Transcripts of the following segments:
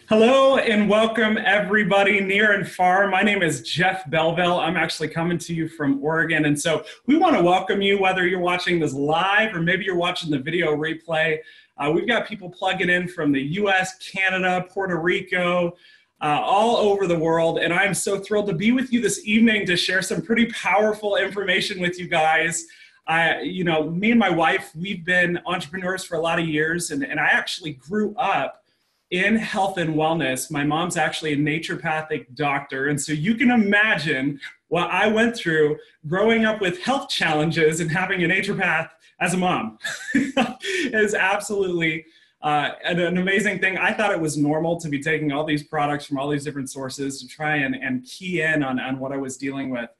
Hello and welcome everybody near and far. My name is Jeff Belville. I'm actually coming to you from Oregon. And so we want to welcome you, whether you're watching this live or maybe you're watching the video replay. We've got people plugging in from the US, Canada, Puerto Rico, all over the world. And I'm so thrilled to be with you this evening to share some pretty powerful information with you guys. Me and my wife, we've been entrepreneurs for a lot of years, and I actually grew up in health and wellness. My mom's actually a naturopathic doctor. And so you can imagine what I went through growing up with health challenges and having a naturopath as a mom. It is absolutely an amazing thing. I thought it was normal to be taking all these products from all these different sources to try and key in on what I was dealing with.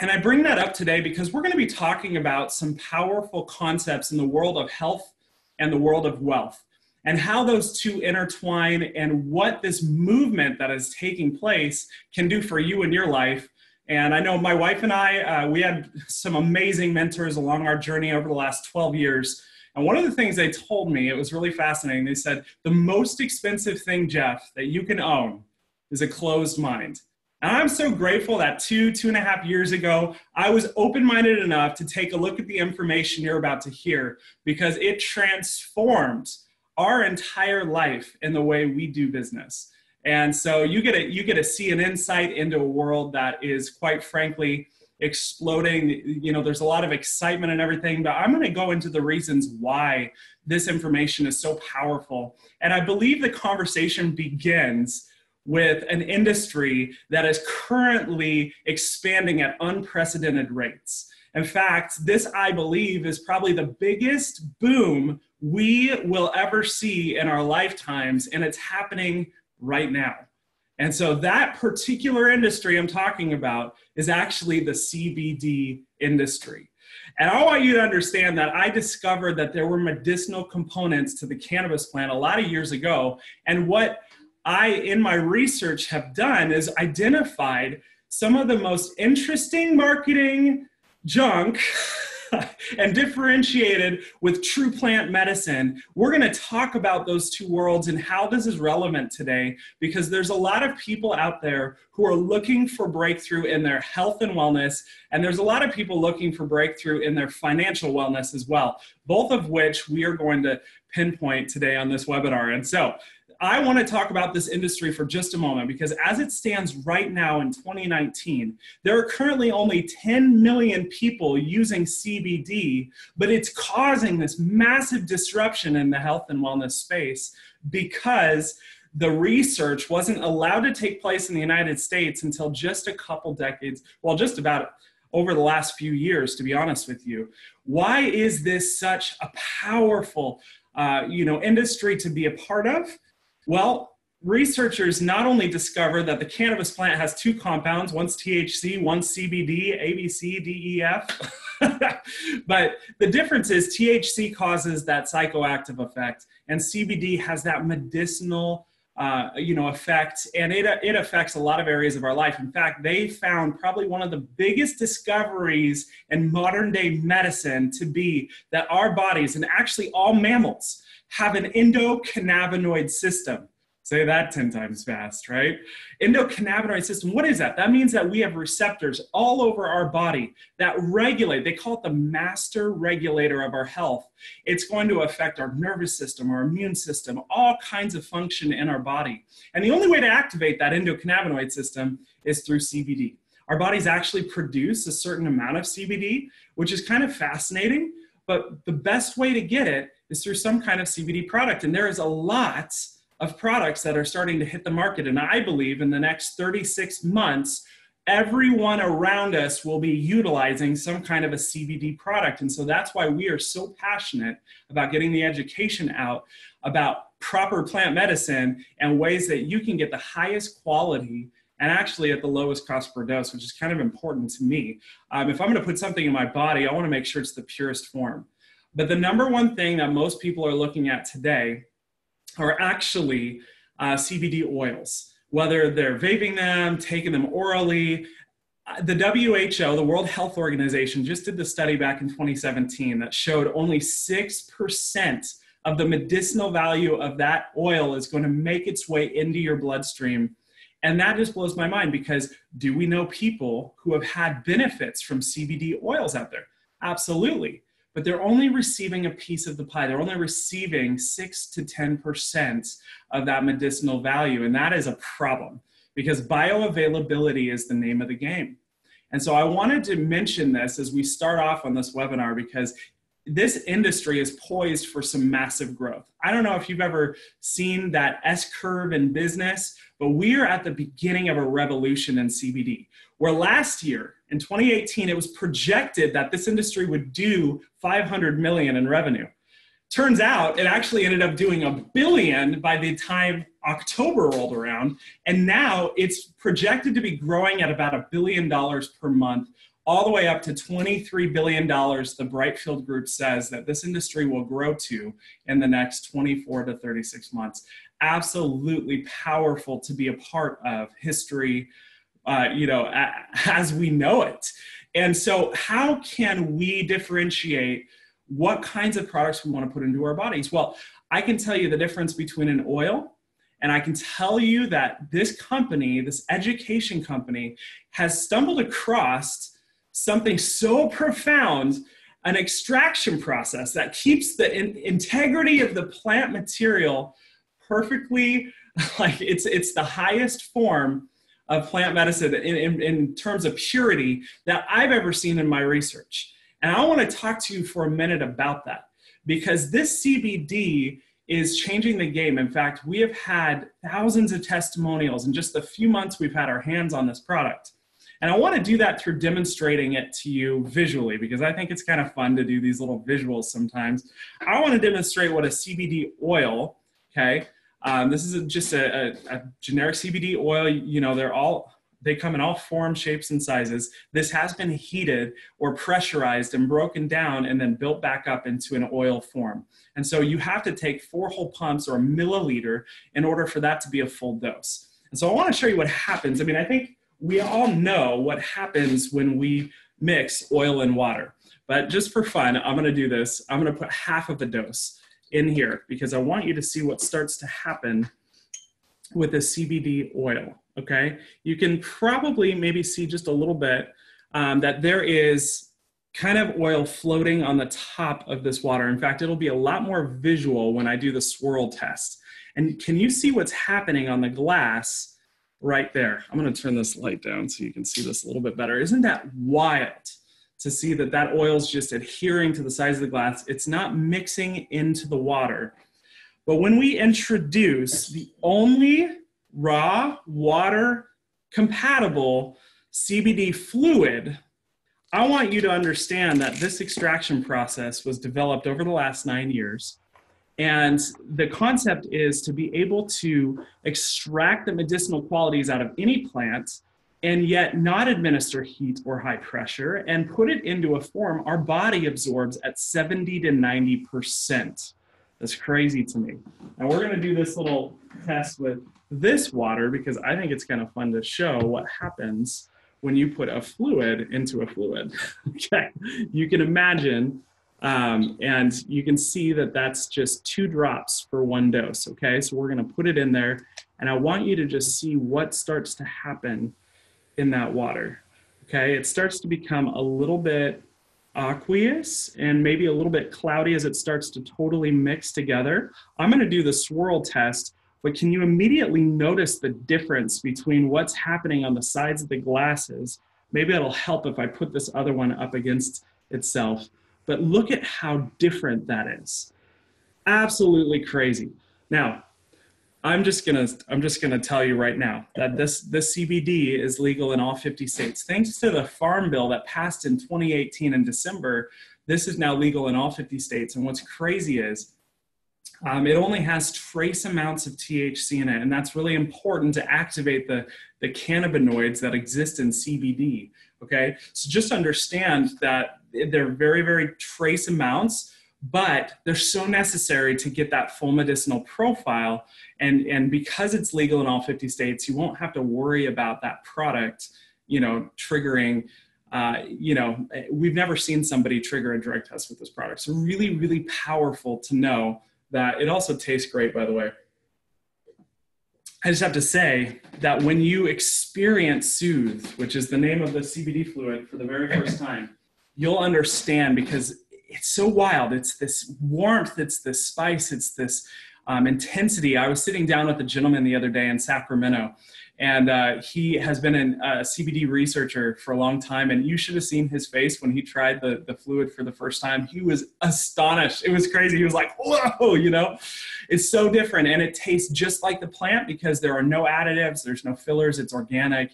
And I bring that up today because we're going to be talking about some powerful concepts in the world of health and the world of wealth, and how those two intertwine and what this movement that is taking place can do for you in your life. And I know my wife and I, we had some amazing mentors along our journey over the last 12 years. And one of the things they told me, it was really fascinating. They said, the most expensive thing, Jeff, that you can own is a closed mind. And I'm so grateful that 2.5 years ago, I was open-minded enough to take a look at the information you're about to hear, because it transformed our entire life in the way we do business. And so you get to see an insight into a world that is, quite frankly, exploding. You know, there's a lot of excitement and everything, but I'm going to go into the reasons why this information is so powerful. And I believe the conversation begins with an industry that is currently expanding at unprecedented rates. In fact, this, I believe, is probably the biggest boom we will ever see in our lifetimes, and it's happening right now. And so that particular industry I'm talking about is actually the CBD industry. And I want you to understand that I discovered that there were medicinal components to the cannabis plant a lot of years ago. And what I, in my research, have done is identified some of the most interesting marketing junk and differentiated with true plant medicine. We're going to talk about those two worlds and how this is relevant today, because there's a lot of people out there who are looking for breakthrough in their health and wellness, and there's a lot of people looking for breakthrough in their financial wellness as well, both of which we are going to pinpoint today on this webinar. And so I want to talk about this industry for just a moment, because as it stands right now in 2019, there are currently only 10 million people using CBD, but it's causing this massive disruption in the health and wellness space because the research wasn't allowed to take place in the United States until just a couple decades, well, just about over the last few years, to be honest with you. Why is this such a powerful industry to be a part of? Well, researchers not only discovered that the cannabis plant has two compounds, one's THC, one's CBD, A, B, C, D, E, F, but the difference is THC causes that psychoactive effect, and CBD has that medicinal effect, and it affects a lot of areas of our life. In fact, they found probably one of the biggest discoveries in modern day medicine to be that our bodies, and actually all mammals, have an endocannabinoid system. Say that 10 times fast, right? Endocannabinoid system, what is that? That means that we have receptors all over our body that regulate, they call it the master regulator of our health. It's going to affect our nervous system, our immune system, all kinds of function in our body. And the only way to activate that endocannabinoid system is through CBD. Our bodies actually produce a certain amount of CBD, which is kind of fascinating, but the best way to get it is through some kind of CBD product. And there is a lot of products that are starting to hit the market. And I believe in the next 36 months, everyone around us will be utilizing some kind of a CBD product. And so that's why we are so passionate about getting the education out about proper plant medicine and ways that you can get the highest quality and actually at the lowest cost per dose, which is kind of important to me. If I'm going to put something in my body, I want to make sure it's the purest form. But the number one thing that most people are looking at today are actually CBD oils, whether they're vaping them, taking them orally. The WHO, the World Health Organization, just did the study back in 2017 that showed only 6% of the medicinal value of that oil is going to make its way into your bloodstream. And that just blows my mind, because do we know people who have had benefits from CBD oils out there? Absolutely. But they're only receiving a piece of the pie. They're only receiving 6 to 10% of that medicinal value. And that is a problem, because bioavailability is the name of the game. And so I wanted to mention this as we start off on this webinar, because this industry is poised for some massive growth. I don't know if you've ever seen that S-curve in business, but we are at the beginning of a revolution in CBD, where last year in 2018, it was projected that this industry would do 500 million in revenue. Turns out it actually ended up doing $1 billion by the time October rolled around. And now it's projected to be growing at about $1 billion per month, all the way up to $23 billion, the Brightfield Group says that this industry will grow to in the next 24 to 36 months. Absolutely powerful to be a part of history, as we know it. And so how can we differentiate what kinds of products we want to put into our bodies? Well, I can tell you the difference between an oil, and I can tell you that this company, this education company, has stumbled across something so profound, an extraction process that keeps the integrity of the plant material perfectly, like it's the highest form of plant medicine in terms of purity that I've ever seen in my research. And I want to talk to you for a minute about that, because this CBD is changing the game. In fact, we have had thousands of testimonials in just the few months we've had our hands on this product. And I want to do that through demonstrating it to you visually, because I think it's kind of fun to do these little visuals sometimes. I want to demonstrate what a CBD oil, okay? This is just a generic CBD oil. You know, they come in all forms, shapes, and sizes. This has been heated or pressurized and broken down and then built back up into an oil form. And so you have to take 4 whole pumps or a milliliter in order for that to be a full dose. And so I want to show you what happens. I mean, I think we all know what happens when we mix oil and water, but just for fun, I'm going to do this. I'm going to put half of the dose in here, because I want you to see what starts to happen with the CBD oil. Okay, you can probably maybe see just a little bit that there is kind of oil floating on the top of this water. In fact, it'll be a lot more visual when I do the swirl test. And can you see what's happening on the glass right there? I'm going to turn this light down so you can see this a little bit better. Isn't that wild to see that that oil is just adhering to the sides of the glass? It's not mixing into the water. But when we introduce the only raw water compatible CBD fluid, I want you to understand that this extraction process was developed over the last 9 years. And the concept is to be able to extract the medicinal qualities out of any plant and yet not administer heat or high pressure and put it into a form our body absorbs at 70 to 90%. That's crazy to me. And we're going to do this little test with this water, because I think it's kind of fun to show what happens when you put a fluid into a fluid. Okay, you can imagine, and you can see that that's just 2 drops for 1 dose. Okay, so we're going to put it in there, and I want you to just see what starts to happen in that water. Okay, it starts to become a little bit aqueous and maybe a little bit cloudy as it starts to totally mix together. I'm going to do the swirl test, but can you immediately notice the difference between what's happening on the sides of the glasses? Maybe that'll help if I put this other one up against itself. But look at how different that is. Absolutely crazy. Now, I'm just gonna tell you right now that this CBD is legal in all 50 states. Thanks to the Farm Bill that passed in 2018 in December, this is now legal in all 50 states. And what's crazy is it only has trace amounts of THC in it, and that's really important to activate the cannabinoids that exist in CBD, okay? So just understand that they're very, very trace amounts, but they're so necessary to get that full medicinal profile, and because it's legal in all 50 states, you won't have to worry about that product, you know, triggering, you know, we've never seen somebody trigger a drug test with this product. So really, really powerful to know that. It also tastes great, by the way. I just have to say that when you experience Soothe, which is the name of the CBD fluid, for the very first time, you'll understand, because it's so wild. It's this warmth, it's this spice, it's this intensity. I was sitting down with a gentleman the other day in Sacramento, and he has been a CBD researcher for a long time, and you should have seen his face when he tried the fluid for the first time. He was astonished. It was crazy. He was like, whoa, you know, it's so different, and it tastes just like the plant because there are no additives, there's no fillers, it's organic,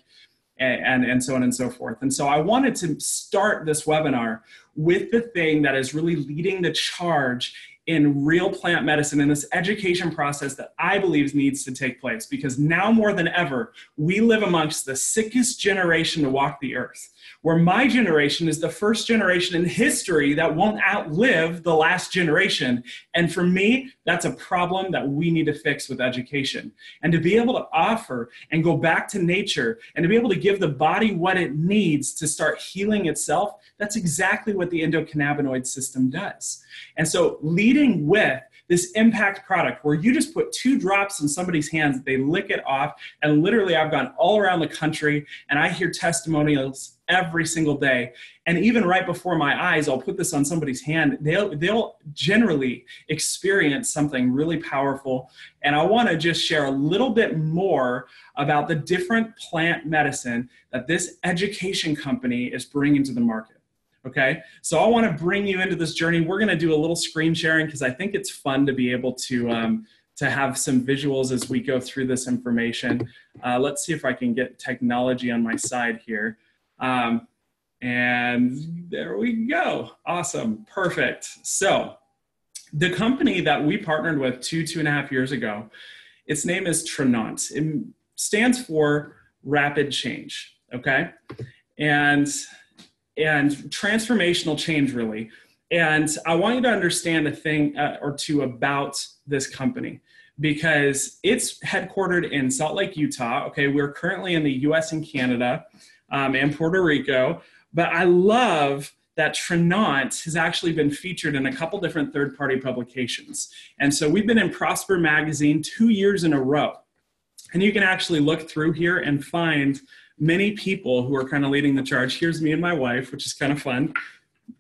and so on and so forth. And so I wanted to start this webinar with the thing that is really leading the charge in real plant medicine, in this education process that I believe needs to take place, because now more than ever, we live amongst the sickest generation to walk the earth, where my generation is the first generation in history that won't outlive the last generation. And for me, that's a problem that we need to fix with education. And to be able to offer and go back to nature and to be able to give the body what it needs to start healing itself, that's exactly what the endocannabinoid system does. And so leading with this impact product where you just put 2 drops in somebody's hands, they lick it off, and literally I've gone all around the country and I hear testimonials every single day. And even right before my eyes, I'll put this on somebody's hand, they'll generally experience something really powerful. And I want to just share a little bit more about the different plant medicine that this education company is bringing to the market. Okay, so I want to bring you into this journey. We're going to do a little screen sharing because I think it's fun to be able to have some visuals as we go through this information. Let's see if I can get technology on my side here. And there we go. Awesome. Perfect. So the company that we partnered with 2.5 years ago, its name is Tranont. It stands for rapid change. Okay, and transformational change, really. And I want you to understand a thing or two about this company, because it's headquartered in Salt Lake, Utah. Okay, we're currently in the US and Canada and Puerto Rico, but I love that Tranont has actually been featured in a couple different third-party publications. And so we've been in Prosper Magazine 2 years in a row. And you can actually look through here and find many people who are kind of leading the charge. Here's me and my wife, which is kind of fun.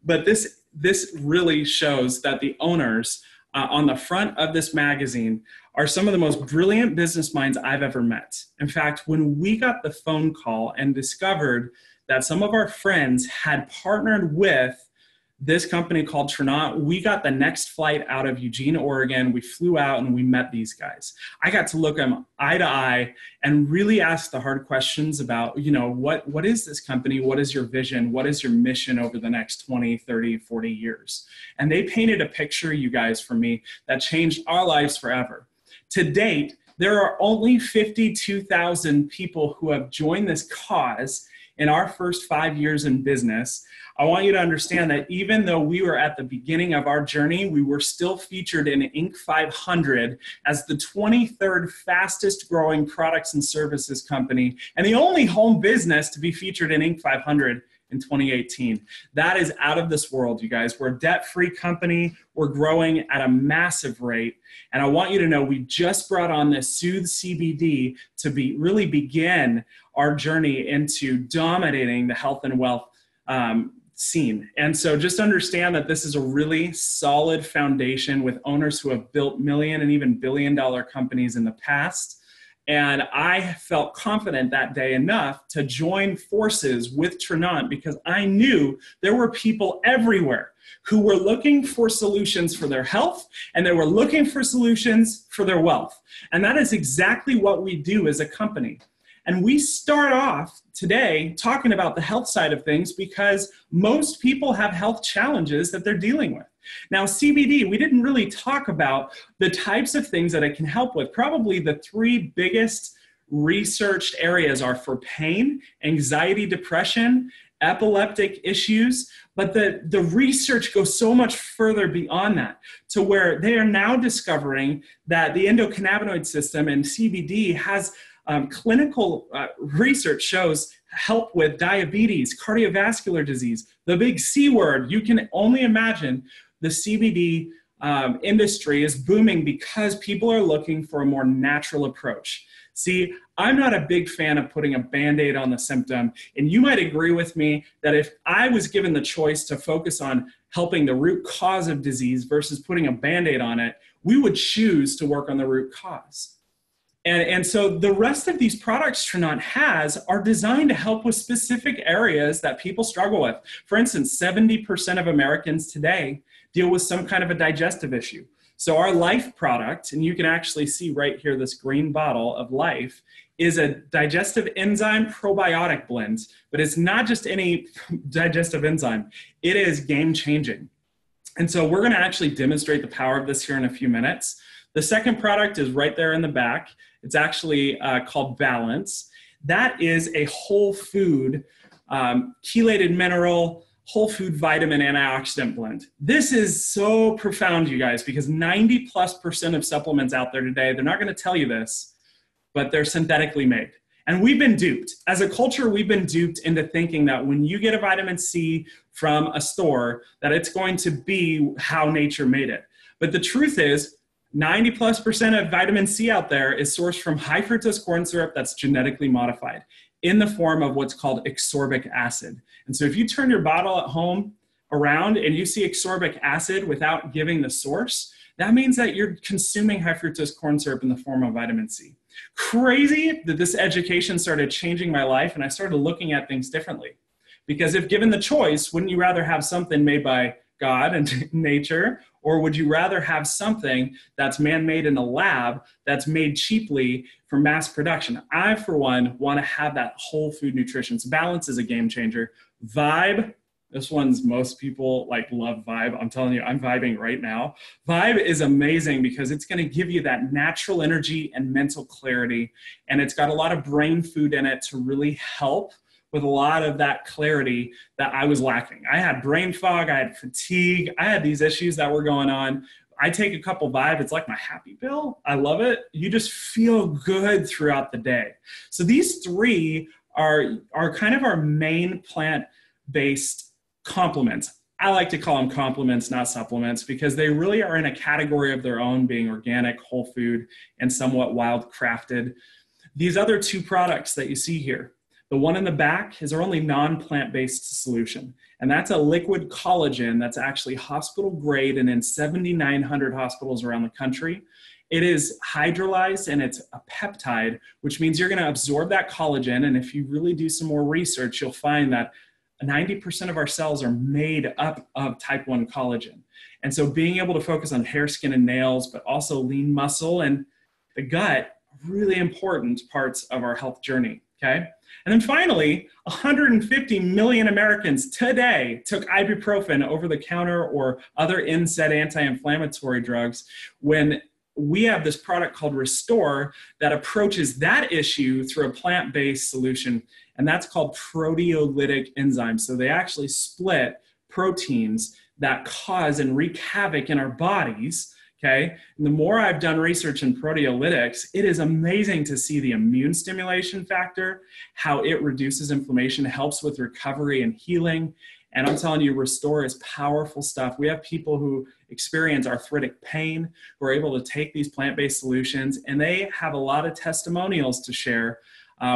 But this really shows that the owners on the front of this magazine are some of the most brilliant business minds I've ever met. In fact, when we got the phone call and discovered that some of our friends had partnered with this company called Tranont, we got the next flight out of Eugene, Oregon. We flew out and we met these guys. I got to look them eye to eye and really ask the hard questions about, you know, what is this company? What is your vision? What is your mission over the next 20, 30, 40 years? And they painted a picture, you guys, for me that changed our lives forever. To date, there are only 52,000 people who have joined this cause in our first 5 years in business. I want you to understand that even though we were at the beginning of our journey, we were still featured in Inc. 500 as the 23rd fastest growing products and services company and the only home business to be featured in Inc. 500 in 2018. That is out of this world, you guys. We're a debt-free company. We're growing at a massive rate. And I want you to know we just brought on this Soothe CBD to really begin our journey into dominating the health and wealth scene. And so just understand that this is a really solid foundation with owners who have built million and even billion-dollar companies in the past. And I felt confident that day enough to join forces with Tranont because I knew there were people everywhere who were looking for solutions for their health and they were looking for solutions for their wealth. And that is exactly what we do as a company. And we start off today talking about the health side of things because most people have health challenges that they're dealing with. Now, CBD, we didn't really talk about the types of things that it can help with. Probably the 3 biggest researched areas are for pain, anxiety, depression, epileptic issues, but the research goes so much further beyond that to where they are now discovering that the endocannabinoid system and CBD has clinical research shows help with diabetes, cardiovascular disease, the big C word. You can only imagine the CBD industry is booming because people are looking for a more natural approach. See, I'm not a big fan of putting a Band-Aid on the symptom, and you might agree with me that if I was given the choice to focus on helping the root cause of disease versus putting a Band-Aid on it, we would choose to work on the root cause. And so the rest of these products Tranont has are designed to help with specific areas that people struggle with. For instance, 70% of Americans today deal with some kind of a digestive issue. So our Life product, and you can actually see right here, this green bottle of Life, is a digestive enzyme probiotic blend, but it's not just any digestive enzyme. It is game changing. And so we're gonna actually demonstrate the power of this here in a few minutes. The second product is right there in the back. It's actually called Balance. That is a whole food, chelated mineral, whole food vitamin antioxidant blend. This is so profound, you guys, because 90+% of supplements out there today, they're not gonna tell you this, but they're synthetically made. And we've been duped. As a culture, we've been duped into thinking that when you get a vitamin C from a store, that it's going to be how nature made it. But the truth is, 90+% of vitamin C out there is sourced from high fructose corn syrup that's genetically modified in the form of what's called ascorbic acid. And so if you turn your bottle at home around and you see ascorbic acid without giving the source, that means that you're consuming high fructose corn syrup in the form of vitamin C. Crazy that this education started changing my life, and I started looking at things differently. Because if given the choice, wouldn't you rather have something made by God and nature, or would you rather have something that's man-made in a lab that's made cheaply for mass production? I, for one, want to have that whole food nutrition. So Balance is a game changer. Vibe, this one's, most people love Vibe. I'm telling you, I'm vibing right now. Vibe is amazing because it's going to give you that natural energy and mental clarity. And it's got a lot of brain food in it to really help with a lot of that clarity that I was lacking. I had brain fog, I had fatigue, I had these issues that were going on. I take a couple Vibe, it's like my happy pill. I love it. You just feel good throughout the day. So these three are kind of our main plant-based complements. I like to call them complements, not supplements, because they really are in a category of their own, being organic, whole food, and somewhat wild crafted. These other two products that you see here, the one in the back is our only non-plant-based solution. And that's a liquid collagen that's actually hospital grade and in 7,900 hospitals around the country. It is hydrolyzed and it's a peptide, which means you're gonna absorb that collagen. And if you really do some more research, you'll find that 90% of our cells are made up of type 1 collagen. And so being able to focus on hair, skin, and nails, but also lean muscle and the gut, really important parts of our health journey, okay? And then finally, 150 million Americans today took ibuprofen over the counter or other NSAID anti-inflammatory drugs, when we have this product called Restore that approaches that issue through a plant-based solution, and that's called proteolytic enzymes. So they actually split proteins that cause and wreak havoc in our bodies. Okay, and the more I've done research in proteolytics, it is amazing to see the immune stimulation factor, how it reduces inflammation, helps with recovery and healing. And I'm telling you, Restore is powerful stuff. We have people who experience arthritic pain who are able to take these plant-based solutions, and they have a lot of testimonials to share,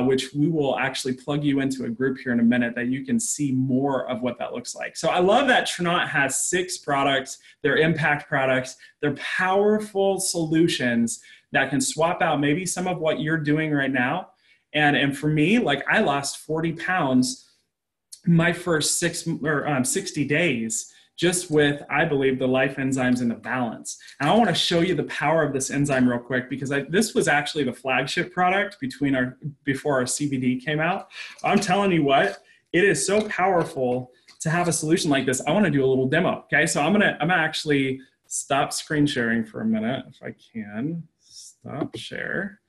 which we will actually plug you into a group here in a minute that you can see more of what that looks like. So I love that Tranont has 6 products. They're impact products. They're powerful solutions that can swap out maybe some of what you're doing right now. And for me, I lost 40 pounds my first 60 days just with, I believe, the Life enzymes and the Balance. And I want to show you the power of this enzyme real quick, because this was actually the flagship product before our CBD came out. I'm telling you what, it is so powerful to have a solution like this. I want to do a little demo, okay? So I'm gonna actually stop screen sharing for a minute, if I can. Stop share.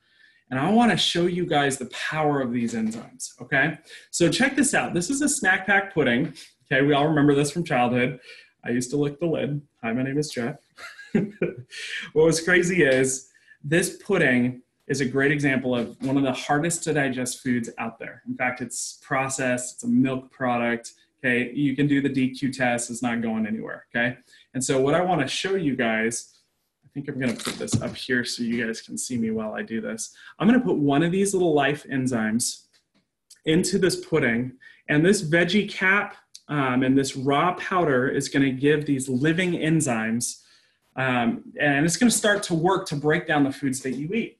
And I want to show you guys the power of these enzymes, okay? So check this out. This is a snack pack pudding. Okay, we all remember this from childhood. I used to lick the lid. Hi, my name is Jeff. What was crazy is this pudding is a great example of one of the hardest to digest foods out there. In fact, it's processed, it's a milk product, okay? You can do the DQ test, it's not going anywhere, okay? And so what I wanna show you guys, I think I'm gonna put this up here so you guys can see me while I do this. I'm gonna put one of these little life enzymes into this pudding, and this veggie cap and this raw powder is gonna give these living enzymes, and it's gonna start to work to break down the foods that you eat.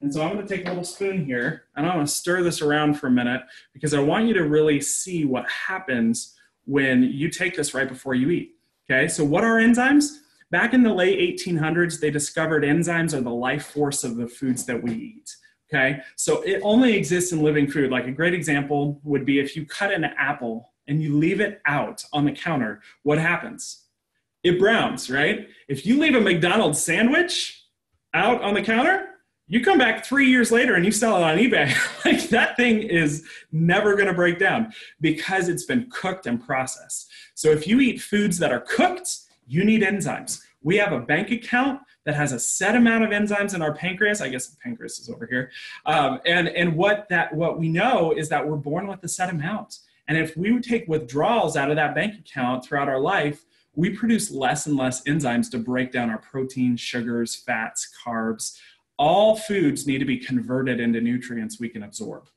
And so I'm gonna take a little spoon here, and I'm gonna stir this around for a minute because I want you to really see what happens when you take this right before you eat, okay? So what are enzymes? Back in the late 1800s, they discovered enzymes are the life force of the foods that we eat, okay? So it only exists in living food. Like a great example would be if you cut an apple and you leave it out on the counter, what happens? It browns, right? If you leave a McDonald's sandwich out on the counter, you come back 3 years later and you sell it on eBay. Like that thing is never gonna break down because it's been cooked and processed. So if you eat foods that are cooked, you need enzymes. We have a bank account that has a set amount of enzymes in our pancreas. I guess the pancreas is over here. And what we know is that we're born with a set amount. And if we would take withdrawals out of that bank account throughout our life, we produce less and less enzymes to break down our proteins, sugars, fats, carbs. All foods need to be converted into nutrients we can absorb.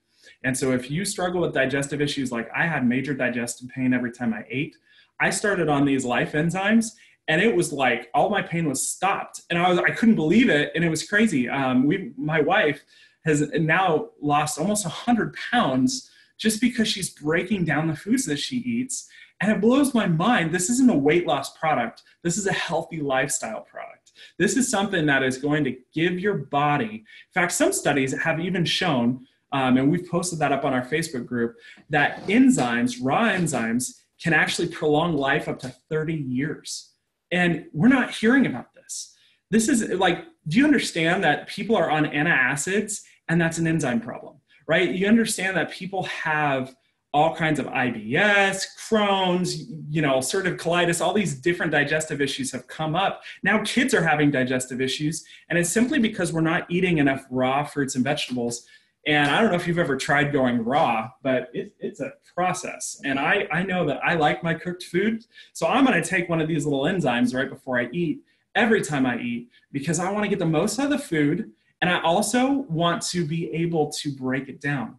And so if you struggle with digestive issues, like I had major digestive pain every time I ate, I started on these life enzymes and it was like all my pain was stopped. And I couldn't believe it. And it was crazy. My wife has now lost almost 100 pounds just because she's breaking down the foods that she eats. And it blows my mind. This isn't a weight loss product. This is a healthy lifestyle product. This is something that is going to give your body, in fact, some studies have even shown, and we've posted that up on our Facebook group, that enzymes, raw enzymes, can actually prolong life up to 30 years. And we're not hearing about this. This is like, do you understand that people are on antacids and that's an enzyme problem, right? You understand that people have all kinds of IBS, Crohn's, ulcerative colitis, all these different digestive issues have come up. Now kids are having digestive issues, and it's simply because we're not eating enough raw fruits and vegetables. And I don't know if you've ever tried going raw, but it's a process. And I know that I like my cooked food, so I'm gonna take one of these little enzymes right before I eat, every time I eat, because I wanna get the most out of the food, and I also want to be able to break it down.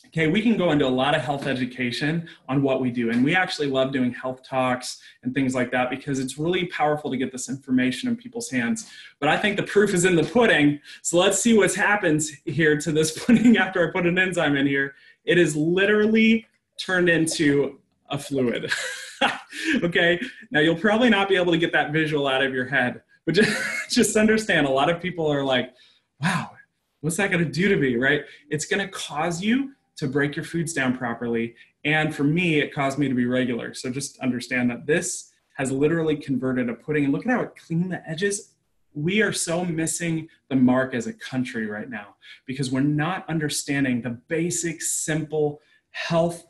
Okay, we can go into a lot of health education on what we do. And we actually love doing health talks and things like that because it's really powerful to get this information in people's hands. But I think the proof is in the pudding. So let's see what happens here to this pudding after I put an enzyme in here. It is literally turned into a fluid. Okay, now you'll probably not be able to get that visual out of your head, but just understand, a lot of people are like, wow, what's that gonna do to me, right? It's gonna cause you to break your foods down properly. And for me, it caused me to be regular. So just understand that this has literally converted a pudding. And look at how it cleaned the edges. We are so missing the mark as a country right now because we're not understanding the basic, simple health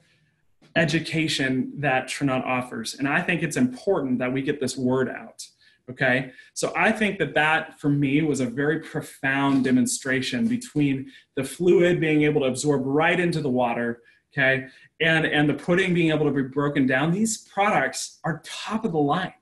education that Tranont offers. And I think it's important that we get this word out. Okay, so I think that for me was a very profound demonstration between the fluid being able to absorb right into the water, okay, and the pudding being able to be broken down. These products are top of the line.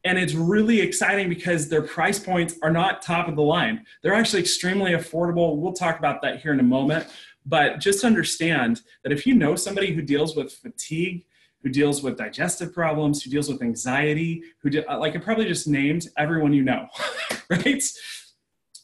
And it's really exciting because their price points are not top of the line. They're actually extremely affordable. We'll talk about that here in a moment. But just understand that if you know somebody who deals with fatigue, who deals with digestive problems, who deals with anxiety, like I probably just named everyone you know, right?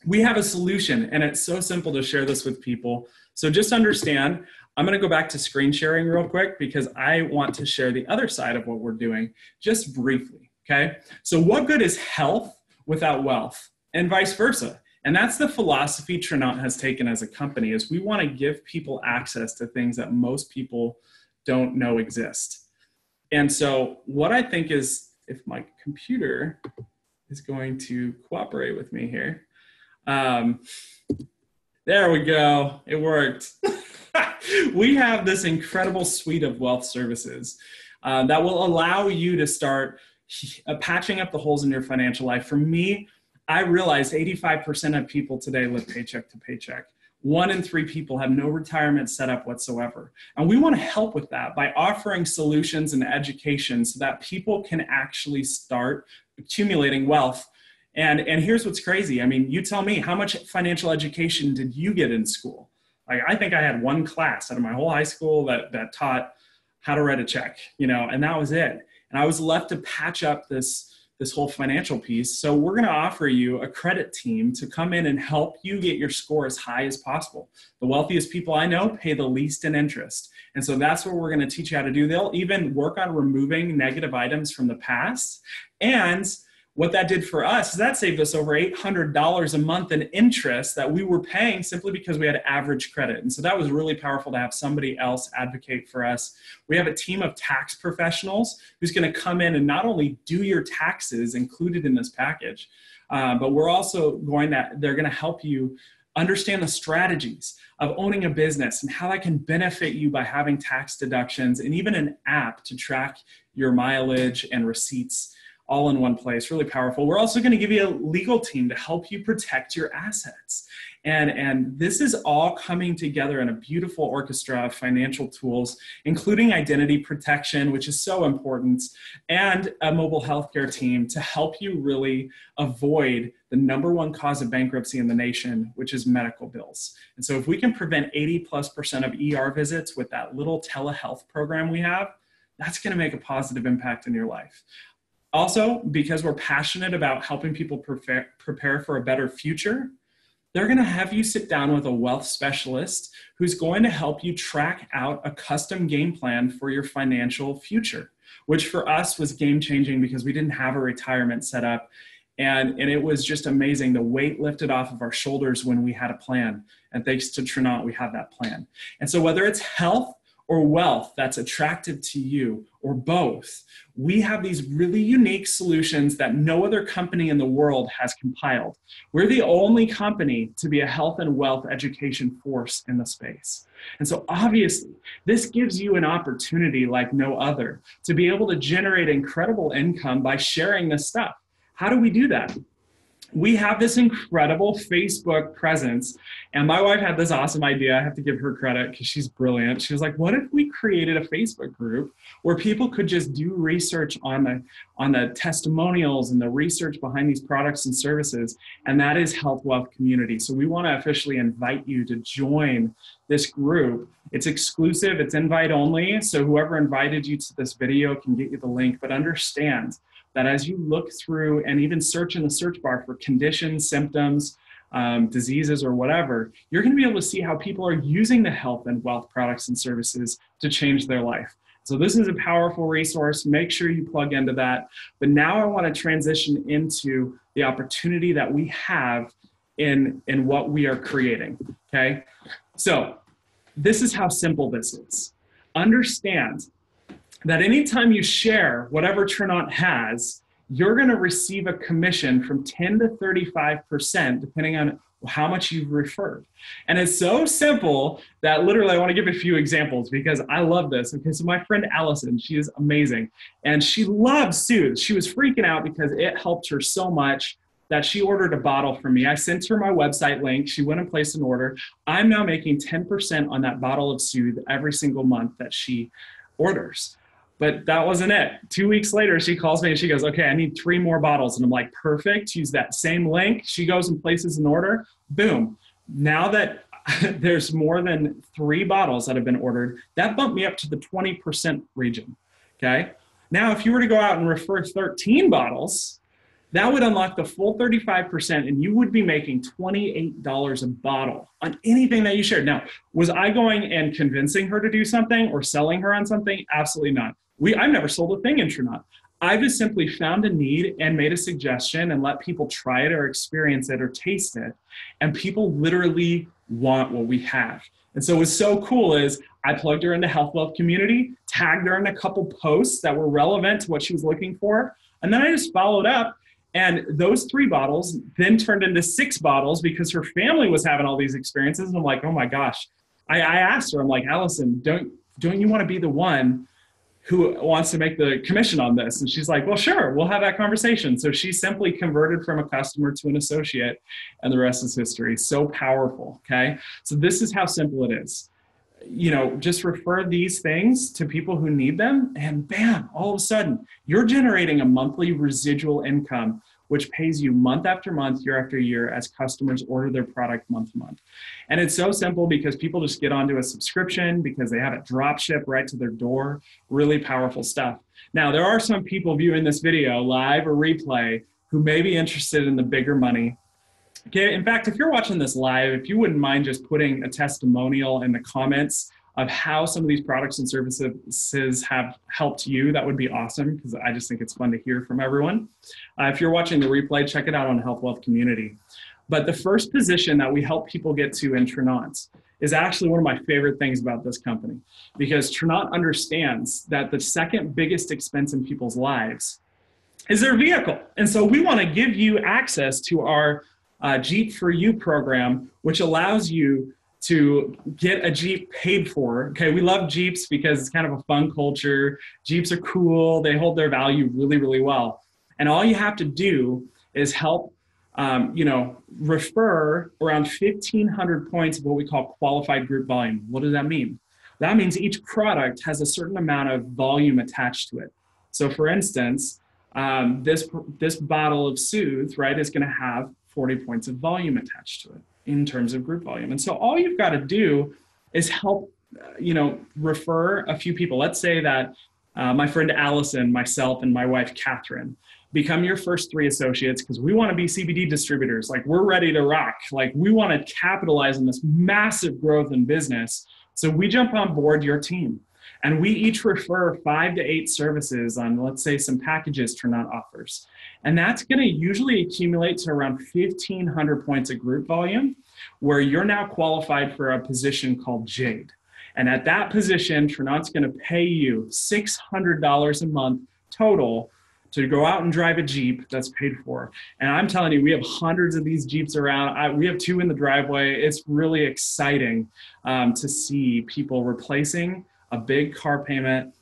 We have a solution, and it's so simple to share this with people. So just understand, I'm gonna go back to screen sharing real quick because I want to share the other side of what we're doing just briefly, okay? So what good is health without wealth, and vice versa? And that's the philosophy Tranont has taken as a company, is we wanna give people access to things that most people don't know exist. And so what I think is, if my computer is going to cooperate with me here, there we go, it worked. We have this incredible suite of wealth services that will allow you to start patching up the holes in your financial life. For me, I realized 85% of people today live paycheck to paycheck. 1 in 3 people have no retirement set up whatsoever. And we want to help with that by offering solutions and education so that people can actually start accumulating wealth. And here's what's crazy. I mean, you tell me, how much financial education did you get in school? Like, I think I had one class out of my whole high school that taught how to write a check, and that was it. And I was left to patch up this whole financial piece. So we're going to offer you a credit team to come in and help you get your score as high as possible. The wealthiest people I know pay the least in interest. And so that's what we're going to teach you how to do. They'll even work on removing negative items from the past. And what that did for us is that saved us over $800 a month in interest that we were paying simply because we had average credit. And so that was really powerful to have somebody else advocate for us. We have a team of tax professionals who's going to come in and not only do your taxes included in this package, but we're also they're going to help you understand the strategies of owning a business and how that can benefit you by having tax deductions and even an app to track your mileage and receipts all in one place. Really powerful. We're also going to give you a legal team to help you protect your assets. And this is all coming together in a beautiful orchestra of financial tools, including identity protection, which is so important, and a mobile healthcare team to help you really avoid the #1 cause of bankruptcy in the nation, which is medical bills. And so if we can prevent 80+% of ER visits with that little telehealth program we have, that's going to make a positive impact in your life. Also, because we're passionate about helping people prepare for a better future, they're going to have you sit down with a wealth specialist who's going to help you track out a custom game plan for your financial future, which for us was game-changing because we didn't have a retirement set up. And it was just amazing. The weight lifted off of our shoulders when we had a plan. And thanks to Tranont, we have that plan. And so whether it's health or wealth that's attractive to you, or both, we have these really unique solutions that no other company in the world has compiled. We're the only company to be a health and wealth education force in the space. And so obviously, this gives you an opportunity like no other to be able to generate incredible income by sharing this stuff. How do we do that? We have this incredible Facebook presence, and my wife had this awesome idea. I have to give her credit because she's brilliant. She was like, what if we created a Facebook group where people could just do research on the testimonials and the research behind these products and services, and that is Health Wealth Community. So we want to officially invite you to join this group. It's exclusive, it's invite only, so whoever invited you to this video can get you the link, but understand that as you look through and even search in the search bar for conditions, symptoms, diseases, or whatever, you're going to be able to see how people are using the health and wealth products and services to change their life. So this is a powerful resource. Make sure you plug into that. But now I want to transition into the opportunity that we have in what we are creating, okay? So this is how simple this is. Understand that anytime you share whatever Tranont has, you're going to receive a commission from 10 to 35%, depending on how much you've referred. And it's so simple that literally I want to give a few examples because I love this. Okay, so my friend Allison, she is amazing. And she loves Soothe. She was freaking out because it helped her so much that she ordered a bottle from me. I sent her my website link. She went and placed an order. I'm now making 10% on that bottle of Soothe every single month that she orders. But that wasn't it. 2 weeks later, she calls me and she goes, okay, I need 3 more bottles. And I'm like, perfect. Use that same link. She goes and places an order. Boom. Now that there's more than 3 bottles that have been ordered, that bumped me up to the 20% region. Okay. Now, if you were to go out and refer 13 bottles, that would unlock the full 35%, and you would be making $28 a bottle on anything that you shared. Now, was I going and convincing her to do something or selling her on something? Absolutely not. I've never sold a thing in Tranont. I just simply found a need and made a suggestion and let people try it or experience it or taste it. And people literally want what we have. And so what's so cool is I plugged her into Health Wealth Community, tagged her in a couple posts that were relevant to what she was looking for. And then I just followed up. And those 3 bottles then turned into 6 bottles because her family was having all these experiences. And I'm like, oh my gosh. I asked her, I'm like, Allison, don't you want to be the one who wants to make the commission on this? And she's like, well, sure, we'll have that conversation. So she simply converted from a customer to an associate, and the rest is history. So powerful, okay? So this is how simple it is. You know, just refer these things to people who need them, and bam, all of a sudden, you're generating a monthly residual income, which pays you month after month, year after year, as customers order their product month to month. And it's so simple because people just get onto a subscription because they have it drop ship right to their door. Really powerful stuff. Now, there are some people viewing this video live or replay who may be interested in the bigger money. Okay, in fact, if you're watching this live, if you wouldn't mind just putting a testimonial in the comments of how some of these products and services have helped you, that would be awesome, because I just think it's fun to hear from everyone. If you're watching the replay, check it out on Health Wealth Community. But the first position that we help people get to in Tranont is actually one of my favorite things about this company, because Tranont understands that the second biggest expense in people's lives is their vehicle. And so we want to give you access to our Jeep for You program, which allows you to get a Jeep paid for. Okay, we love Jeeps because it's kind of a fun culture. Jeeps are cool. They hold their value really, really well. And all you have to do is help, refer around 1,500 points of what we call qualified group volume. What does that mean? That means each product has a certain amount of volume attached to it. So for instance, this bottle of Soothe, right, is going to have 40 points of volume attached to it in terms of group volume. And so all you've got to do is help, refer a few people. Let's say that my friend Allison, myself, and my wife Catherine become your first 3 associates, because we want to be CBD distributors. Like, we're ready to rock. Like, we want to capitalize on this massive growth in business. So we jump on board your team, and we each refer 5 to 8 services on, let's say, some packages Tranont offers. And that's going to usually accumulate to around 1,500 points of group volume, where you're now qualified for a position called Jade. And at that position, Tranont's going to pay you $600 a month total to go out and drive a Jeep that's paid for. And I'm telling you, we have hundreds of these Jeeps around. We have 2 in the driveway. It's really exciting to see people replacing a big car payment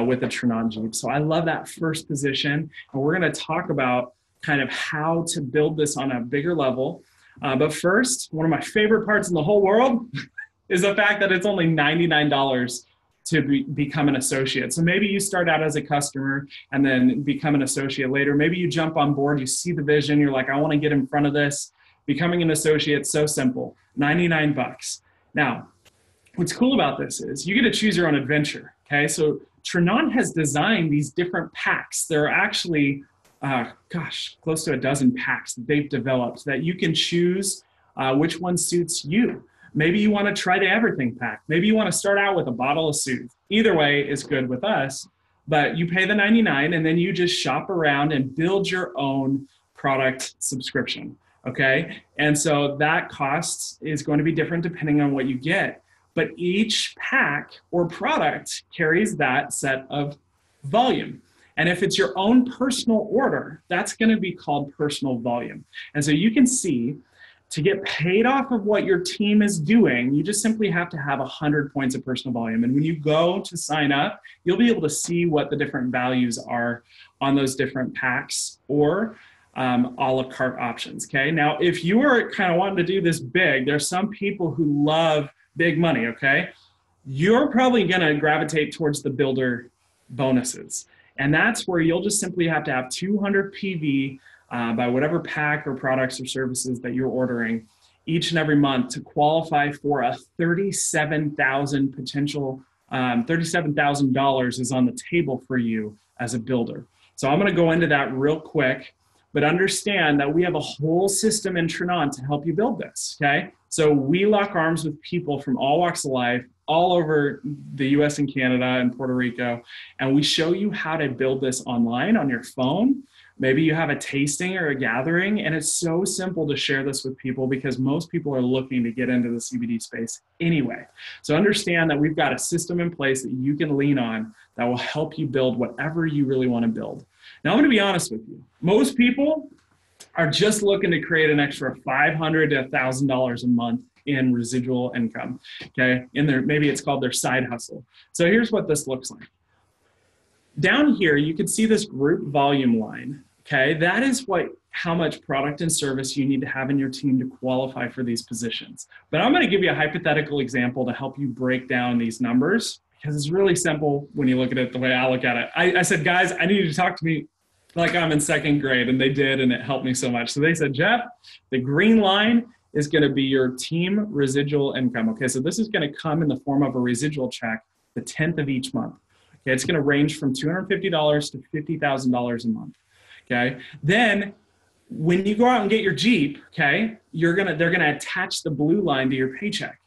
with a Tranont Jeep. So I love that first position. And we're going to talk about kind of how to build this on a bigger level. But first, one of my favorite parts in the whole world is the fact that it's only $99 to become an associate. So maybe you start out as a customer and then become an associate later. Maybe you jump on board, you see the vision, you're like, I want to get in front of this. Becoming an associate, so simple, 99 bucks. Now, what's cool about this is you get to choose your own adventure, okay? So Tranont has designed these different packs. There are actually, close to a dozen packs that they've developed that you can choose which one suits you. Maybe you want to try the everything pack. Maybe you want to start out with a bottle of Soothe. Either way is good with us, but you pay the $99 and then you just shop around and build your own product subscription, okay? And so that cost is going to be different depending on what you get. But each pack or product carries that set of volume. And if it's your own personal order, that's going to be called personal volume. And so you can see, to get paid off of what your team is doing, you just simply have to have 100 points of personal volume. And when you go to sign up, you'll be able to see what the different values are on those different packs or a la carte options, okay? Now, if you are kind of wanting to do this big, there's some people who love big money, okay? You're probably gonna gravitate towards the builder bonuses. And that's where you'll just simply have to have 200 PV by whatever pack or products or services that you're ordering each and every month to qualify for a $37,000 potential, $37,000 is on the table for you as a builder. So I'm gonna go into that real quick, but understand that we have a whole system in Tranont to help you build this, okay? So we lock arms with people from all walks of life, all over the US and Canada and Puerto Rico, and we show you how to build this online on your phone. Maybe you have a tasting or a gathering, and it's so simple to share this with people because most people are looking to get into the CBD space anyway. So understand that we've got a system in place that you can lean on that will help you build whatever you really want to build. Now, I'm going to be honest with you. Most people are just looking to create an extra $500 to $1,000 a month in residual income, okay? Maybe it's called their side hustle. So here's what this looks like. Down here, you can see this group volume line. Okay, that is how much product and service you need to have in your team to qualify for these positions. But I'm going to give you a hypothetical example to help you break down these numbers, because it's really simple when you look at it the way I look at it. I said, guys, I need you to talk to me like I'm in second grade, and they did, and it helped me so much. So they said, Jeff, the green line is going to be your team residual income. Okay, so this is going to come in the form of a residual check the 10th of each month. Okay, it's going to range from $250 to $50,000 a month. Okay, then when you go out and get your Jeep, okay, they're gonna attach the blue line to your paycheck.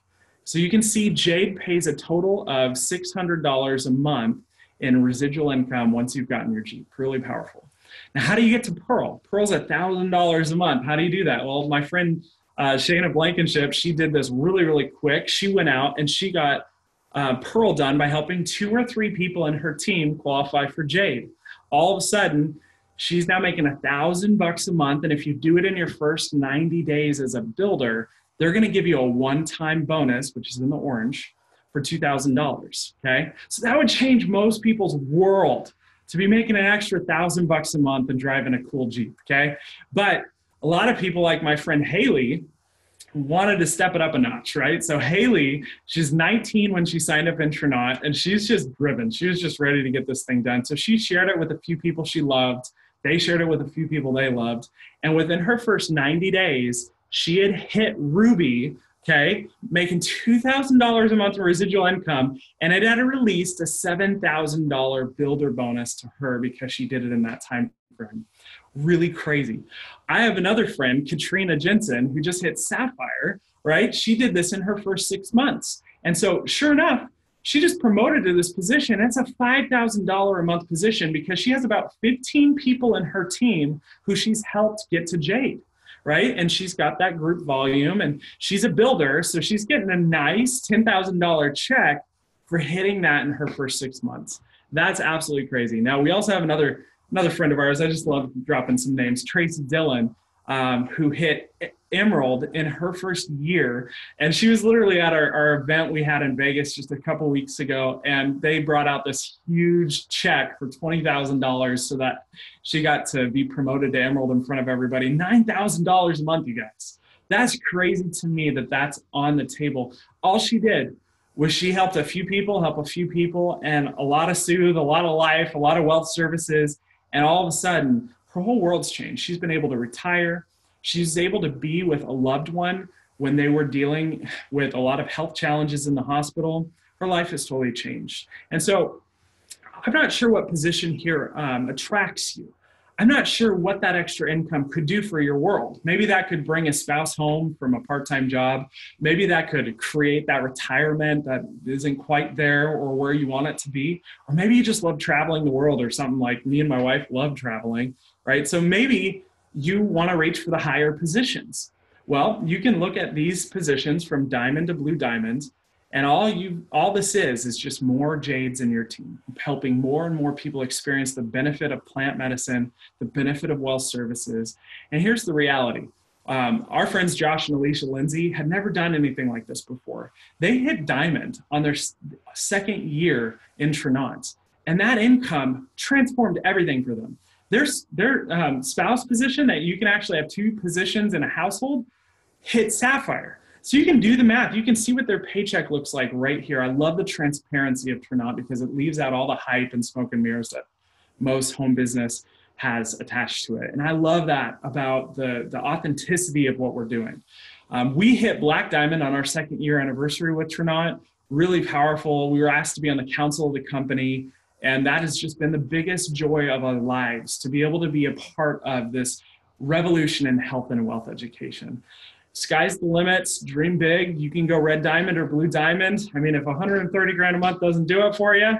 So you can see Jade pays a total of $600 a month in residual income once you've gotten your Jeep. Really powerful. Now, how do you get to Pearl? Pearl's $1,000 a month. How do you do that? Well, my friend Shayna Blankenship, she did this really, really quick. She went out and she got Pearl done by helping 2 or 3 people in her team qualify for Jade. All of a sudden, she's now making $1,000 a month. And if you do it in your first 90 days as a builder, they're going to give you a one-time bonus, which is in the orange, for $2,000. Okay. So that would change most people's world to be making an extra $1,000 a month and driving a cool Jeep. Okay. But a lot of people, like my friend Haley, wanted to step it up a notch, right? So Haley, she's 19 when she signed up in Tranont, and she's just driven. She was just ready to get this thing done. So she shared it with a few people she loved. They shared it with a few people they loved. And within her first 90 days, she had hit Ruby, okay, making $2,000 a month in residual income. And it had released a $7,000 builder bonus to her because she did it in that time frame. Really crazy. I have another friend, Katrina Jensen, who just hit Sapphire, right? She did this in her first 6 months. And so sure enough, she just promoted to this position. It's a $5,000 a month position because she has about 15 people in her team who she's helped get to Jade, right? And she's got that group volume, and she's a builder. So she's getting a nice $10,000 check for hitting that in her first 6 months. That's absolutely crazy. Now, we also have another friend of ours. I just love dropping some names, Tracy Dillon, who hit Emerald in her first year. And she was literally at our event we had in Vegas just a couple weeks ago. And they brought out this huge check for $20,000 so that she got to be promoted to Emerald in front of everybody. $9,000 a month, you guys. That's crazy to me that that's on the table. All she did was she helped a few people, and a lot of Soothe, a lot of life, a lot of wealth services. And all of a sudden, her whole world's changed. She's been able to retire. She's able to be with a loved one when they were dealing with a lot of health challenges in the hospital. Her life has totally changed. And so I'm not sure what position here attracts you. I'm not sure what that extra income could do for your world. Maybe that could bring a spouse home from a part-time job. Maybe that could create that retirement that isn't quite there or where you want it to be. Or maybe you just love traveling the world, or something like me and my wife love traveling, right? So maybe you want to reach for the higher positions. Well, you can look at these positions from diamond to blue diamond, and all this is just more Jades in your team, helping more and more people experience the benefit of plant medicine, the benefit of wealth services. And here's the reality. Our friends Josh and Alicia Lindsay had never done anything like this before. They hit diamond on their second year in Tranont, and that income transformed everything for them. Their spouse position, that you can actually have 2 positions in a household, hit Sapphire. So you can do the math. You can see what their paycheck looks like right here. I love the transparency of Tranont because it leaves out all the hype and smoke and mirrors that most home business has attached to it. And I love that about the authenticity of what we're doing. We hit Black Diamond on our 2nd year anniversary with Tranont. Really powerful. We were asked to be on the council of the company. And that has just been the biggest joy of our lives, to be able to be a part of this revolution in health and wealth education. Sky's the limits. Dream big. You can go red diamond or blue diamond. I mean, if 130 grand a month doesn't do it for you,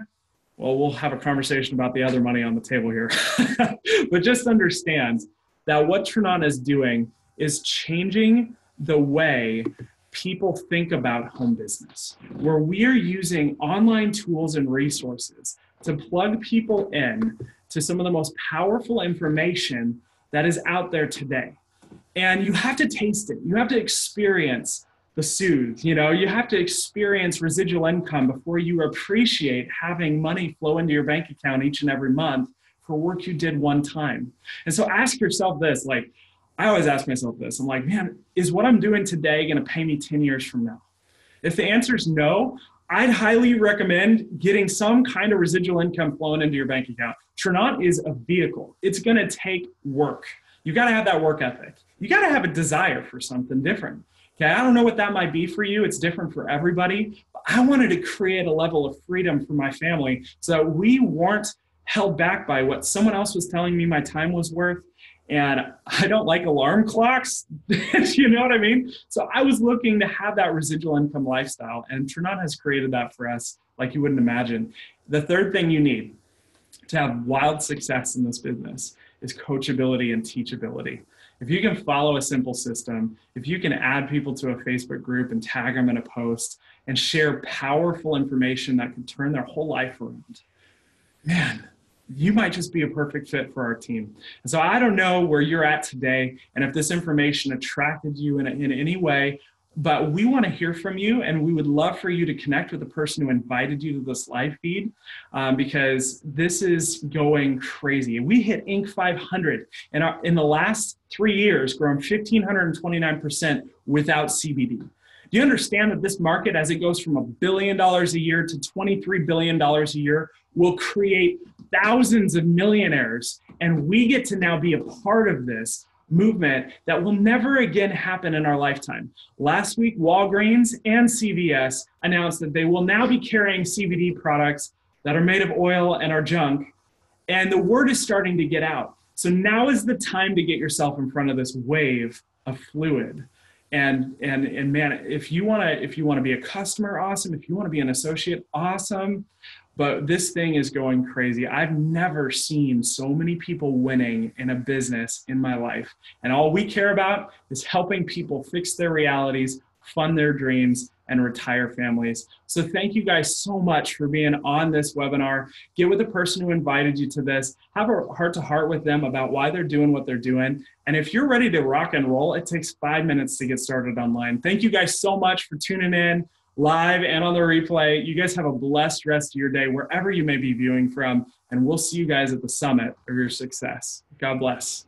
well, we'll have a conversation about the other money on the table here. But just understand that what Tranont is doing is changing the way people think about home business, where we are using online tools and resources to plug people in to some of the most powerful information that is out there today. And you have to taste it. You have to experience the soothe. You know, you have to experience residual income before you appreciate having money flow into your bank account each and every month for work you did one time. And so ask yourself this, like, I always ask myself this. I'm like, man, is what I'm doing today going to pay me 10 years from now? If the answer is no, I'd highly recommend getting some kind of residual income flowing into your bank account. Tranont is a vehicle. It's going to take work. You got to have that work ethic. You got to have a desire for something different. Okay, I don't know what that might be for you. It's different for everybody. But I wanted to create a level of freedom for my family so that we weren't held back by what someone else was telling me my time was worth. And I don't like alarm clocks. You know what I mean? So I was looking to have that residual income lifestyle, and Tranont has created that for us like you wouldn't imagine. The third thing you need to have wild success in this business is coachability and teachability. If you can follow a simple system, if you can add people to a Facebook group and tag them in a post and share powerful information that can turn their whole life around, man, you might just be a perfect fit for our team. And so I don't know where you're at today and if this information attracted you in any way, but we want to hear from you, and we would love for you to connect with the person who invited you to this live feed, because this is going crazy. We hit Inc. 500 in the last 3 years, grown 1,529% without CBD. Do you understand that this market, as it goes from $1 billion a year to $23 billion a year, will create thousands of millionaires, and we get to now be a part of this movement that will never again happen in our lifetime. Last week, Walgreens and CVS announced that they will now be carrying CBD products that are made of oil and are junk, and the word is starting to get out. So now is the time to get yourself in front of this wave of fluid. And man, if you want to be a customer, awesome. If you want to be an associate, awesome. But this thing is going crazy. I've never seen so many people winning in a business in my life. And all we care about is helping people fix their realities, fund their dreams, and retire families. So thank you guys so much for being on this webinar. Get with the person who invited you to this. Have a heart-to-heart with them about why they're doing what they're doing. And if you're ready to rock and roll, it takes 5 minutes to get started online. Thank you guys so much for tuning in live and on the replay. You guys have a blessed rest of your day wherever you may be viewing from, and we'll see you guys at the summit of your success. God bless.